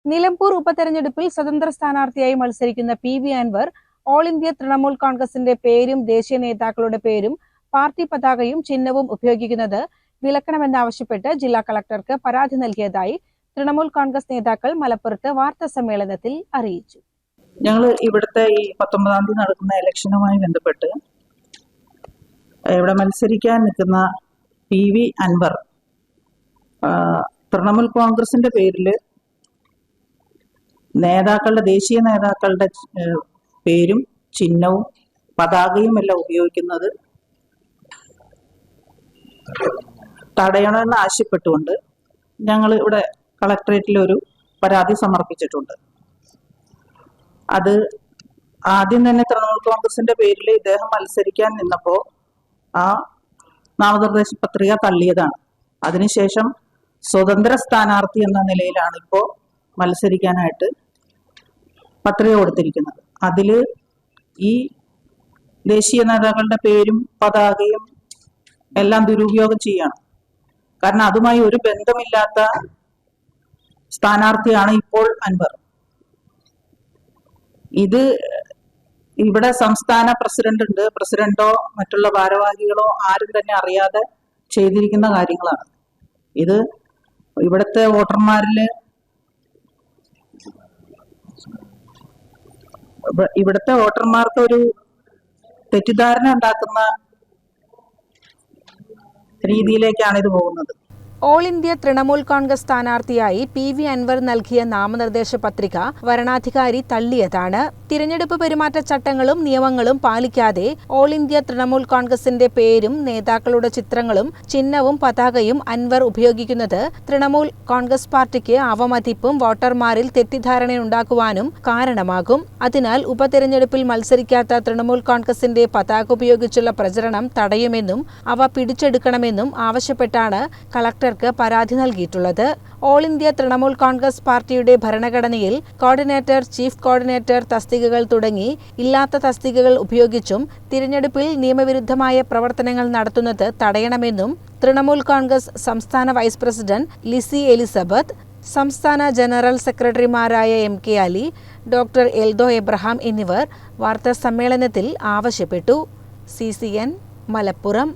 നിലമ്പൂർ ഉപതെരഞ്ഞെടുപ്പിൽ സ്വതന്ത്ര സ്ഥാനാർത്ഥിയായി മത്സരിക്കുന്ന PV Anwar all India Trinamool കോൺഗ്രസിന്റെ പേരും ദേശീയ നേതാക്കളുടെ പേരും പാർട്ടി പതാകയും ചിഹ്നവും ഉപയോഗിക്കുന്നത് വിലക്കണമെന്നാവശ്യപ്പെട്ട് ജില്ലാ കളക്ടർക്ക് പരാതി നൽകിയതായി തൃണമൂൽ കോൺഗ്രസ് നേതാക്കൾ മലപ്പുറത്ത് വാർത്താ സമ്മേളനത്തിൽ അറിയിച്ചു. ഞങ്ങൾ ഇവിടുത്തെ ഈ 19-ാം തീയതി നടക്കുന്ന ഇലക്ഷനുമായി ബന്ധപ്പെട്ട് ഇവിടെ മത്സരിക്കാൻ നിൽക്കുന്ന PV അൻവർ തൃണമൂൽ കോൺഗ്രസിന്റെ പേരിൽ ദേശീയ നേതാക്കളുടെ പേരും ചിഹ്നവും പതാകയും എല്ലാം ഉപയോഗിക്കുന്നത് തടയണമെന്ന് ആവശ്യപ്പെട്ടുകൊണ്ട് ഞങ്ങൾ ഇവിടെ കളക്ടറേറ്റിൽ ഒരു പരാതി സമർപ്പിച്ചിട്ടുണ്ട്. അത് ആദ്യം തന്നെ തൃണമൂൽ കോൺഗ്രസിന്റെ പേരിൽ ഇദ്ദേഹം മത്സരിക്കാൻ നിന്നപ്പോൾ ആ നാമനിർദ്ദേശ പത്രിക തള്ളിയതാണ്. അതിനുശേഷം സ്വതന്ത്ര സ്ഥാനാർത്ഥി എന്ന നിലയിലാണ് ഇപ്പോൾ മത്സരിക്കാനായിട്ട് പത്രിക കൊടുത്തിരിക്കുന്നത്. അതിൽ ഈ ദേശീയ നേതാക്കളുടെ പേരും പതാകയും എല്ലാം ദുരുപയോഗം ചെയ്യാണ്. കാരണം അതുമായി ഒരു ബന്ധമില്ലാത്ത സ്ഥാനാർത്ഥിയാണ് ഇപ്പോൾ അൻവർ. ഇത് ഇവിടെ സംസ്ഥാന പ്രസിഡന്റ് ഉണ്ട്, പ്രസിഡന്റോ മറ്റുള്ള ഭാരവാഹികളോ ആരും തന്നെ അറിയാതെ ചെയ്തിരിക്കുന്ന കാര്യങ്ങളാണ്. ഇത് ഇവിടുത്തെ വോട്ടർമാർക്ക് ഒരു തെറ്റിദ്ധാരണ ഉണ്ടാക്കുന്ന രീതിയിലേക്കാണ് ഇത് പോകുന്നത്. ഓൾ ഇന്ത്യ തൃണമൂൽ കോൺഗ്രസ് സ്ഥാനാർത്ഥിയായി PV അൻവർ നൽകിയ നാമനിർദ്ദേശ പത്രിക വരണാധികാരി തള്ളിയതാണ്. തിരഞ്ഞെടുപ്പ് പെരുമാറ്റച്ചട്ടങ്ങളും നിയമങ്ങളും പാലിക്കാതെ ഓൾ ഇന്ത്യ തൃണമൂൽ കോൺഗ്രസിന്റെ പേരും നേതാക്കളുടെ ചിത്രങ്ങളും ചിഹ്നവും പതാകയും അൻവർ ഉപയോഗിക്കുന്നത് തൃണമൂൽ കോൺഗ്രസ് പാർട്ടിക്ക് അവമതിപ്പും വോട്ടർമാരിൽ തെറ്റിദ്ധാരണയുണ്ടാക്കുവാനും കാരണമാകും. അതിനാൽ ഉപതെരഞ്ഞെടുപ്പിൽ മത്സരിക്കാത്ത തൃണമൂൽ കോൺഗ്രസിന്റെ പതാക ഉപയോഗിച്ചുള്ള പ്രചരണം തടയുമെന്നും അവ പിടിച്ചെടുക്കണമെന്നും ആവശ്യപ്പെട്ടാണ് കളക്ടർ പരാതി നൽകിയിട്ടുള്ളത്. ഓൾ ഇന്ത്യ തൃണമൂൽ കോൺഗ്രസ് പാർട്ടിയുടെ ഭരണഘടനയിൽ കോർഡിനേറ്റർ, ചീഫ് കോർഡിനേറ്റർ തസ്തികകൾ തുടങ്ങി ഇല്ലാത്ത തസ്തികകൾ ഉപയോഗിച്ചും തിരഞ്ഞെടുപ്പിൽ നിയമവിരുദ്ധമായ പ്രവർത്തനങ്ങൾ നടത്തുന്നത് തടയണമെന്നും തൃണമൂൽ കോൺഗ്രസ് സംസ്ഥാന വൈസ് പ്രസിഡന്റ് ലിസി എലിസബത്ത്, സംസ്ഥാന ജനറൽ സെക്രട്ടറിമാരായ MK Ali, doctor Eldho Abraham എന്നിവർ വാർത്താ സമ്മേളനത്തിൽ ആവശ്യപ്പെട്ടു. CCN മലപ്പുറം.